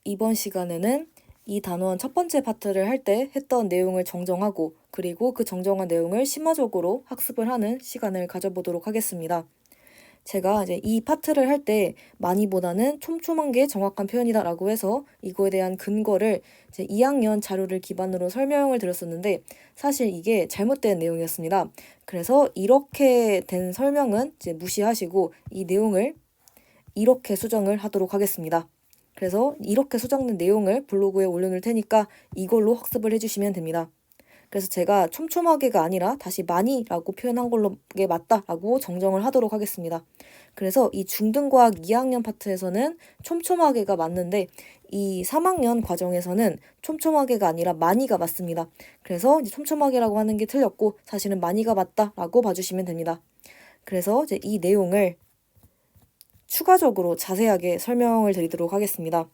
이번 시간에는 이 단원 첫 번째 파트를 할 때 했던 내용을 정정하고 그리고 그 정정한 내용을 심화적으로 학습을 하는 시간을 가져보도록 하겠습니다. 제가 이제 이 파트를 할 때 많이보다는 촘촘한 게 정확한 표현이다라고 해서 이거에 대한 근거를 이제 2학년 자료를 기반으로 설명을 드렸었는데 사실 이게 잘못된 내용이었습니다. 그래서 이렇게 된 설명은 이제 무시하시고 이 내용을 이렇게 수정을 하도록 하겠습니다. 그래서 이렇게 수정된 내용을 블로그에 올려놓을 테니까 이걸로 학습을 해주시면 됩니다. 그래서 제가 촘촘하게가 아니라 다시 많이라고 표현한 걸로 게 맞다라고 정정을 하도록 하겠습니다. 그래서 이 중등과학 2학년 파트에서는 촘촘하게가 맞는데 이 3학년 과정에서는 촘촘하게가 아니라 많이가 맞습니다. 그래서 이제 촘촘하게라고 하는 게 틀렸고 사실은 많이가 맞다라고 봐주시면 됩니다. 그래서 이제 이 내용을 추가적으로 자세하게 설명을 드리도록 하겠습니다.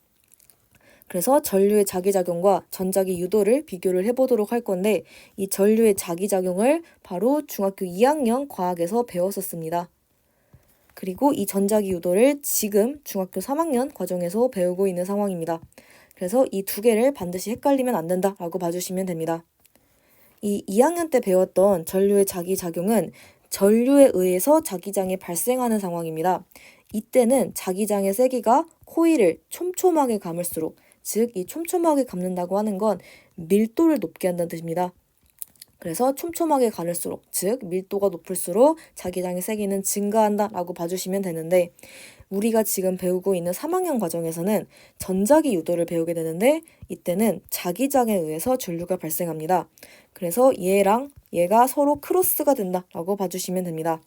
그래서 전류의 자기작용과 전자기 유도를 비교를 해보도록 할 건데 이 전류의 자기작용을 바로 중학교 2학년 과학에서 배웠었습니다. 그리고 이 전자기 유도를 지금 중학교 3학년 과정에서 배우고 있는 상황입니다. 그래서 이 두 개를 반드시 헷갈리면 안 된다라고 봐주시면 됩니다. 이 2학년 때 배웠던 전류의 자기작용은 전류에 의해서 자기장이 발생하는 상황입니다. 이때는 자기장의 세기가 코일을 촘촘하게 감을수록, 즉 이 촘촘하게 감는다고 하는 건 밀도를 높게 한다는 뜻입니다. 그래서 촘촘하게 가눌수록, 즉 밀도가 높을수록 자기장의 세기는 증가한다라고 봐주시면 되는데 우리가 지금 배우고 있는 3학년 과정에서는 전자기 유도를 배우게 되는데 이때는 자기장에 의해서 전류가 발생합니다. 그래서 얘랑 얘가 서로 크로스가 된다라고 봐주시면 됩니다.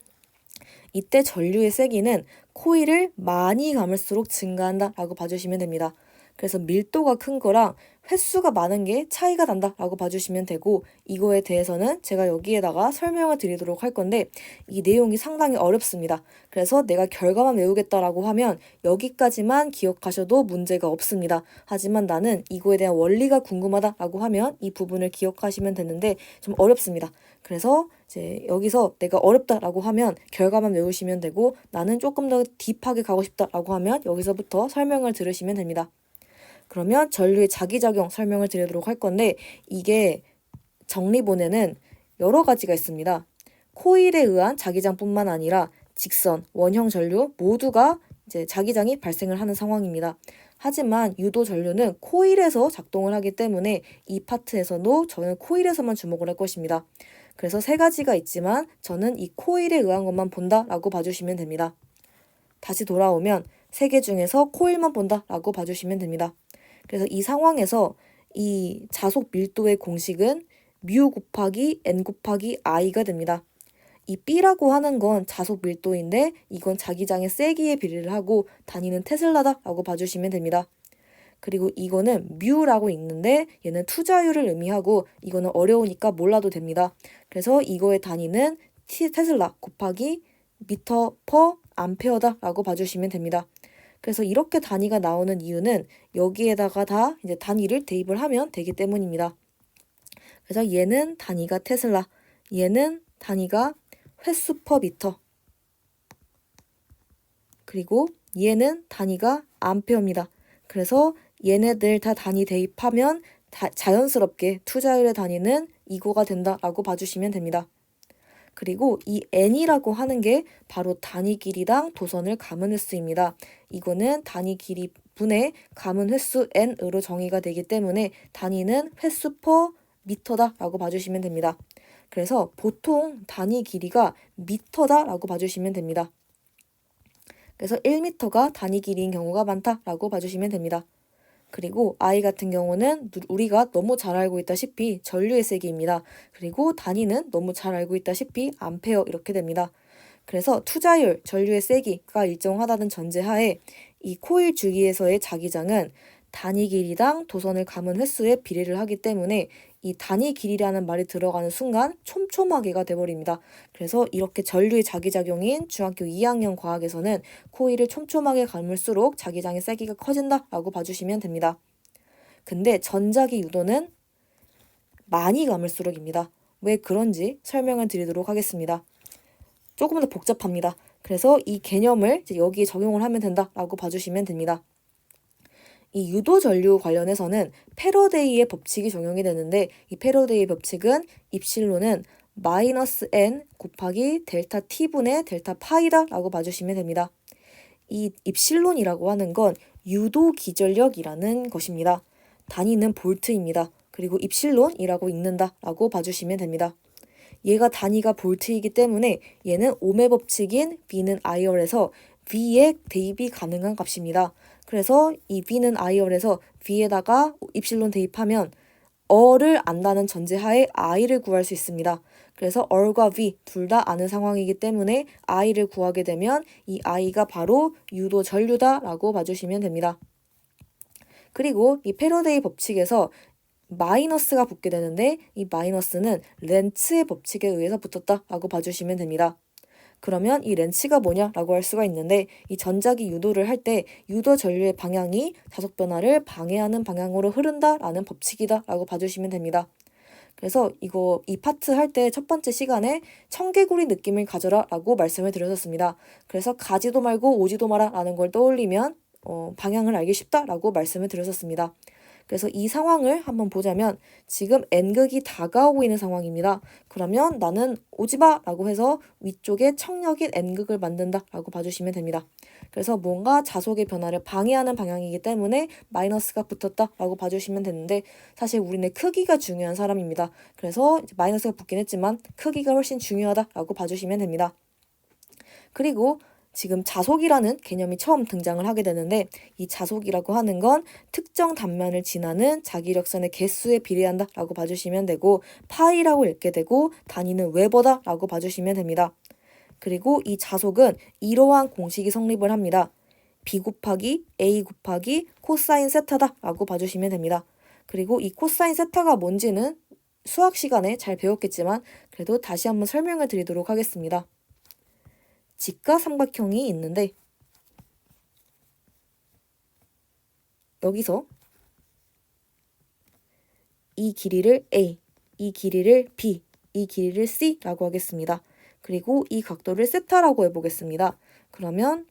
이때 전류의 세기는 코일을 많이 감을수록 증가한다라고 봐주시면 됩니다. 그래서 밀도가 큰 거랑 횟수가 많은 게 차이가 난다라고 봐주시면 되고 이거에 대해서는 제가 여기에다가 설명을 드리도록 할 건데 이 내용이 상당히 어렵습니다. 그래서 내가 결과만 외우겠다라고 하면 여기까지만 기억하셔도 문제가 없습니다. 하지만 나는 이거에 대한 원리가 궁금하다라고 하면 이 부분을 기억하시면 되는데 좀 어렵습니다. 그래서 이제 여기서 내가 어렵다라고 하면 결과만 외우시면 되고 나는 조금 더 딥하게 가고 싶다라고 하면 여기서부터 설명을 들으시면 됩니다. 그러면 전류의 자기작용 설명을 드리도록 할 건데 이게 정리본에는 여러 가지가 있습니다. 코일에 의한 자기장뿐만 아니라 직선, 원형 전류 모두가 이제 자기장이 발생을 하는 상황입니다. 하지만 유도 전류는 코일에서 작동을 하기 때문에 이 파트에서도 저는 코일에서만 주목을 할 것입니다. 그래서 세 가지가 있지만 저는 이 코일에 의한 것만 본다라고 봐주시면 됩니다. 다시 돌아오면 세 개 중에서 코일만 본다라고 봐주시면 됩니다. 그래서 이 상황에서 이 자속 밀도의 공식은 뮤 곱하기 n 곱하기 i가 됩니다. 이 B라고 하는 건 자속 밀도인데 이건 자기장의 세기에 비례를 하고 단위는 테슬라다라고 봐주시면 됩니다. 그리고 이거는 뮤라고 있는데 얘는 투자율을 의미하고 이거는 어려우니까 몰라도 됩니다. 그래서 이거의 단위는 테슬라 곱하기 미터 퍼 암페어다라고 봐주시면 됩니다. 그래서 이렇게 단위가 나오는 이유는 여기에다가 다 이제 단위를 대입을 하면 되기 때문입니다. 그래서 얘는 단위가 테슬라, 얘는 단위가 횟수 퍼 미터, 그리고 얘는 단위가 암페어입니다. 그래서 얘네들 다 단위 대입하면 자연스럽게 투자율의 단위는 이거가 된다라고 봐주시면 됩니다. 그리고 이 n이라고 하는 게 바로 단위 길이당 도선을 감은 횟수입니다. 이거는 단위 길이 분의 감은 횟수 n으로 정의가 되기 때문에 단위는 횟수 퍼 미터다라고 봐주시면 됩니다. 그래서 보통 단위 길이가 미터다라고 봐주시면 됩니다. 그래서 1m가 단위 길이인 경우가 많다라고 봐주시면 됩니다. 그리고 I 같은 경우는 우리가 너무 잘 알고 있다시피 전류의 세기입니다. 그리고 단위는 너무 잘 알고 있다시피 암페어 이렇게 됩니다. 그래서 투자율, 전류의 세기가 일정하다는 전제하에 이 코일 주기에서의 자기장은 단위 길이당 도선을 감은 횟수에 비례를 하기 때문에 이 단위 길이라는 말이 들어가는 순간 촘촘하게가 돼버립니다. 그래서 이렇게 전류의 자기작용인 중학교 2학년 과학에서는 코일을 촘촘하게 감을수록 자기장의 세기가 커진다라고 봐주시면 됩니다. 근데 전자기 유도는 많이 감을수록입니다. 왜 그런지 설명을 드리도록 하겠습니다. 조금 더 복잡합니다. 그래서 이 개념을 이제 여기에 적용을 하면 된다라고 봐주시면 됩니다. 이 유도 전류 관련해서는 패러데이의 법칙이 적용이 되는데 이 패러데이의 법칙은 입실론은 마이너스 n 곱하기 델타 t분의 델타 파이다 라고 봐주시면 됩니다. 이 입실론이라고 하는 건 유도 기전력이라는 것입니다. 단위는 볼트입니다. 그리고 입실론이라고 읽는다 라고 봐주시면 됩니다. 얘가 단위가 볼트이기 때문에 얘는 ohm의 법칙인 V는 IR에서 V에 대입이 가능한 값입니다. 그래서 이 V는 IR에서 V에다가 입실론 대입하면 어를 안다는 전제하에 I를 구할 수 있습니다. 그래서 얼과 V 둘 다 아는 상황이기 때문에 I를 구하게 되면 이 I가 바로 유도 전류다 라고 봐주시면 됩니다. 그리고 이 패러데이 법칙에서 마이너스가 붙게 되는데 이 마이너스는 렌츠의 법칙에 의해서 붙었다 라고 봐주시면 됩니다. 그러면 이 렌츠가 뭐냐라고 할 수가 있는데 이 전자기 유도를 할 때 유도 전류의 방향이 자속 변화를 방해하는 방향으로 흐른다라는 법칙이다 라고 봐주시면 됩니다. 그래서 이 파트 할 때 첫 번째 시간에 청개구리 느낌을 가져라 라고 말씀을 드렸었습니다. 그래서 가지도 말고 오지도 마라 라는 걸 떠올리면 방향을 알기 쉽다 라고 말씀을 드렸었습니다. 그래서 이 상황을 한번 보자면 지금 N극이 다가오고 있는 상황입니다. 그러면 나는 오지마 라고 해서 위쪽에 청력인 N극을 만든다 라고 봐주시면 됩니다. 그래서 뭔가 자속의 변화를 방해하는 방향이기 때문에 마이너스가 붙었다 라고 봐주시면 되는데 사실 우리는 크기가 중요한 사람입니다. 그래서 마이너스가 붙긴 했지만 크기가 훨씬 중요하다 라고 봐주시면 됩니다. 그리고 지금 자속이라는 개념이 처음 등장을 하게 되는데 이 자속이라고 하는 건 특정 단면을 지나는 자기력선의 개수에 비례한다 라고 봐주시면 되고 파이라고 읽게 되고 단위는 웨버다 라고 봐주시면 됩니다. 그리고 이 자속은 이러한 공식이 성립을 합니다. B 곱하기 A 곱하기 코사인 세타다 라고 봐주시면 됩니다. 그리고 이 코사인 세타가 뭔지는 수학 시간에 잘 배웠겠지만 그래도 다시 한번 설명을 드리도록 하겠습니다. 직가삼각형이 있는데 여기서 이 길이를 A, 이 길이를 B, 이 길이를 C라고 하겠습니다. 그리고 이 각도를 세타라고 해보겠습니다. 그러면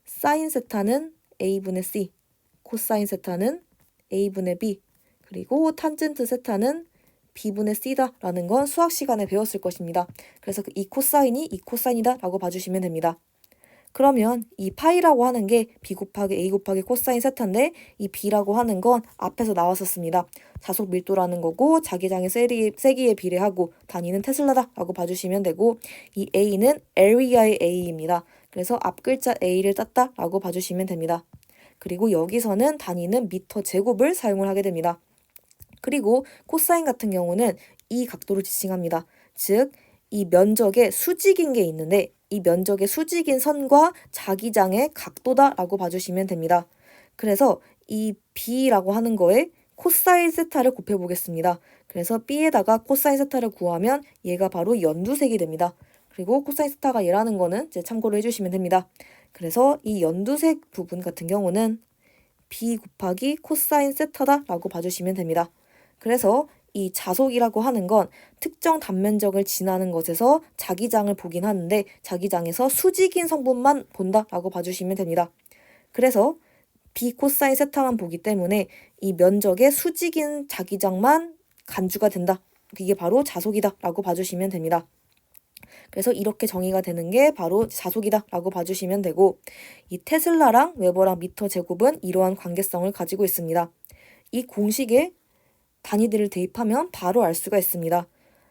사인 세타는 A분의 C, 코사인 세타는 A분의 B, 그리고 탄젠트 세타는 B분의 C다 라는 건 수학 시간에 배웠을 것입니다. 그래서 이 코사인이 이 코사인이다 라고 봐주시면 됩니다. 그러면 이 파이라고 하는 게 B 곱하기 A 곱하기 코사인 세타인데 이 B라고 하는 건 앞에서 나왔었습니다. 자속 밀도라는 거고 자기장의 세기에 비례하고 단위는 테슬라다 라고 봐주시면 되고 이 A는 에리아의 A입니다. 그래서 앞글자 A를 땄다 라고 봐주시면 됩니다. 그리고 여기서는 단위는 미터 제곱을 사용을 하게 됩니다. 그리고 코사인 같은 경우는 이 각도를 지칭합니다. 즉, 이 면적에 수직인 게 있는데 이 면적의 수직인 선과 자기장의 각도다라고 봐주시면 됩니다. 그래서 이 B라고 하는 거에 코사인 세타를 곱해보겠습니다. 그래서 B에다가 코사인 세타를 구하면 얘가 바로 연두색이 됩니다. 그리고 코사인 세타가 얘라는 거는 이제 참고로 해주시면 됩니다. 그래서 이 연두색 부분 같은 경우는 B 곱하기 코사인 세타다라고 봐주시면 됩니다. 그래서 이 자속이라고 하는 건 특정 단면적을 지나는 것에서 자기장을 보긴 하는데 자기장에서 수직인 성분만 본다라고 봐주시면 됩니다. 그래서 B 코사인 세타만 보기 때문에 이 면적의 수직인 자기장만 간주가 된다. 이게 바로 자속이다라고 봐주시면 됩니다. 그래서 이렇게 정의가 되는 게 바로 자속이다라고 봐주시면 되고 이 테슬라랑 웨버랑 미터 제곱은 이러한 관계성을 가지고 있습니다. 이 공식에 단위들을 대입하면 바로 알 수가 있습니다.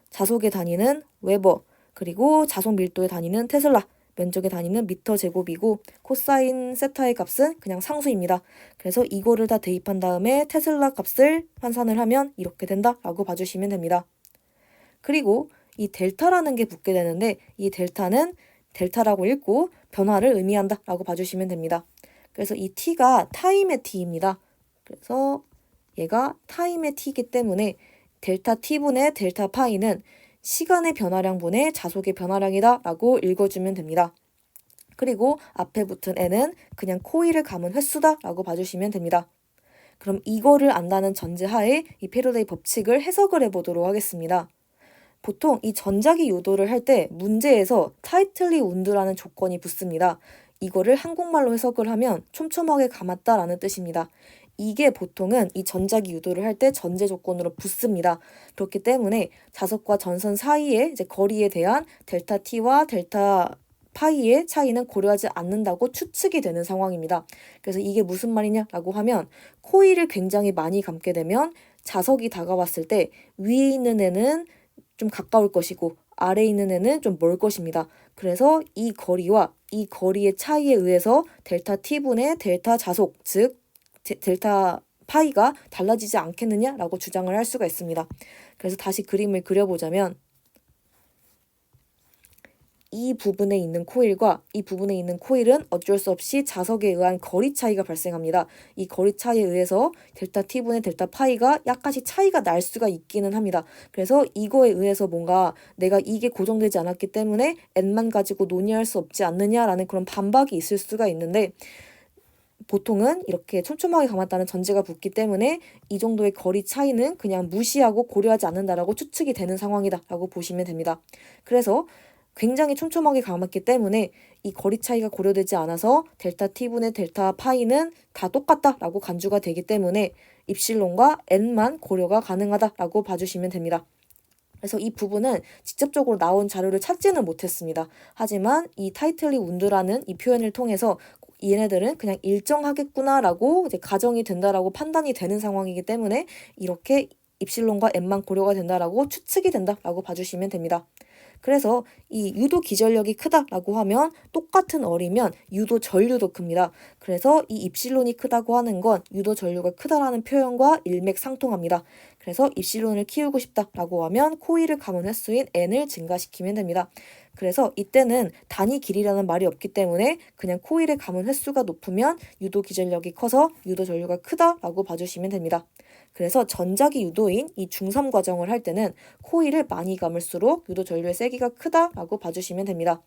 자속의 단위는 웨버, 그리고 자속 밀도의 단위는 테슬라, 면적의 단위는 미터 제곱이고 코사인 세타의 값은 그냥 상수입니다. 그래서 이거를 다 대입한 다음에 테슬라 값을 환산을 하면 이렇게 된다라고 봐주시면 됩니다. 그리고 이 델타라는 게 붙게 되는데 이 델타는 델타라고 읽고 변화를 의미한다라고 봐주시면 됩니다. 그래서 이 t가 타임의 t입니다. 그래서 얘가 타임의 t이기 때문에 델타 t분의 델타 파이는 시간의 변화량분의 자속의 변화량이다 라고 읽어주면 됩니다. 그리고 앞에 붙은 n은 그냥 코일을 감은 횟수다 라고 봐주시면 됩니다. 그럼 이거를 안다는 전제하에 이 패러데이 법칙을 해석을 해보도록 하겠습니다. 보통 이 전자기 유도를 할 때 문제에서 타이틀리 운드라는 조건이 붙습니다. 이거를 한국말로 해석을 하면 촘촘하게 감았다라는 뜻입니다. 이게 보통은 이 전자기 유도를 할 때 전제 조건으로 붙습니다. 그렇기 때문에 자석과 전선 사이의 이제 거리에 대한 델타 t와 델타 파이의 차이는 고려하지 않는다고 추측이 되는 상황입니다. 그래서 이게 무슨 말이냐라고 하면 코일을 굉장히 많이 감게 되면 자석이 다가왔을 때 위에 있는 애는 좀 가까울 것이고 아래에 있는 애는 좀 멀 것입니다. 그래서 이 거리와 이 거리의 차이에 의해서 델타 t분의 델타 자속, 즉 델타 파이가 달라지지 않겠느냐라고 주장을 할 수가 있습니다. 그래서 다시 그림을 그려보자면 이 부분에 있는 코일과 이 부분에 있는 코일은 어쩔 수 없이 자석에 의한 거리 차이가 발생합니다. 이 거리 차이에 의해서 델타 t분의 델타 파이가 약간씩 차이가 날 수가 있기는 합니다. 그래서 이거에 의해서 뭔가 내가 이게 고정되지 않았기 때문에 n만 가지고 논의할 수 없지 않느냐라는 그런 반박이 있을 수가 있는데 보통은 이렇게 촘촘하게 감았다는 전제가 붙기 때문에 이 정도의 거리 차이는 그냥 무시하고 고려하지 않는다라고 추측이 되는 상황이다라고 보시면 됩니다. 그래서 굉장히 촘촘하게 감았기 때문에 이 거리 차이가 고려되지 않아서 델타 t분의 델타 파이는 다 똑같다라고 간주가 되기 때문에 입실론과 n만 고려가 가능하다라고 봐주시면 됩니다. 그래서 이 부분은 직접적으로 나온 자료를 찾지는 못했습니다. 하지만 이 타이틀리 운드라는 이 표현을 통해서 얘네들은 그냥 일정하겠구나라고 이제 가정이 된다라고 판단이 되는 상황이기 때문에 이렇게 입실론과 n만 고려가 된다라고 추측이 된다라고 봐주시면 됩니다. 그래서 이 유도 기전력이 크다라고 하면 똑같은 어리면 유도 전류도 큽니다. 그래서 이 입실론이 크다고 하는 건 유도 전류가 크다라는 표현과 일맥상통합니다. 그래서 입실론을 키우고 싶다라고 하면 코일을 감은 횟수인 n을 증가시키면 됩니다. 그래서 이때는 단위 길이라는 말이 없기 때문에 그냥 코일을 감은 횟수가 높으면 유도 기전력이 커서 유도 전류가 크다라고 봐주시면 됩니다. 그래서 전자기 유도인 이 중3 과정을 할 때는 코일을 많이 감을수록 유도 전류의 세기가 크다라고 봐주시면 됩니다.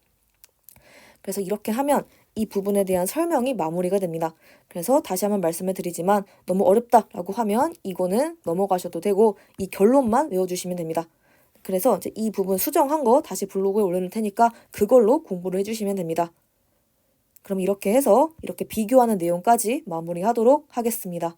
그래서 이렇게 하면 이 부분에 대한 설명이 마무리가 됩니다. 그래서 다시 한번 말씀을 드리지만 너무 어렵다라고 하면 이거는 넘어가셔도 되고 이 결론만 외워주시면 됩니다. 그래서 이제 이 부분 수정한 거 다시 블로그에 올려놓을 테니까 그걸로 공부를 해주시면 됩니다. 그럼 이렇게 해서 이렇게 비교하는 내용까지 마무리하도록 하겠습니다.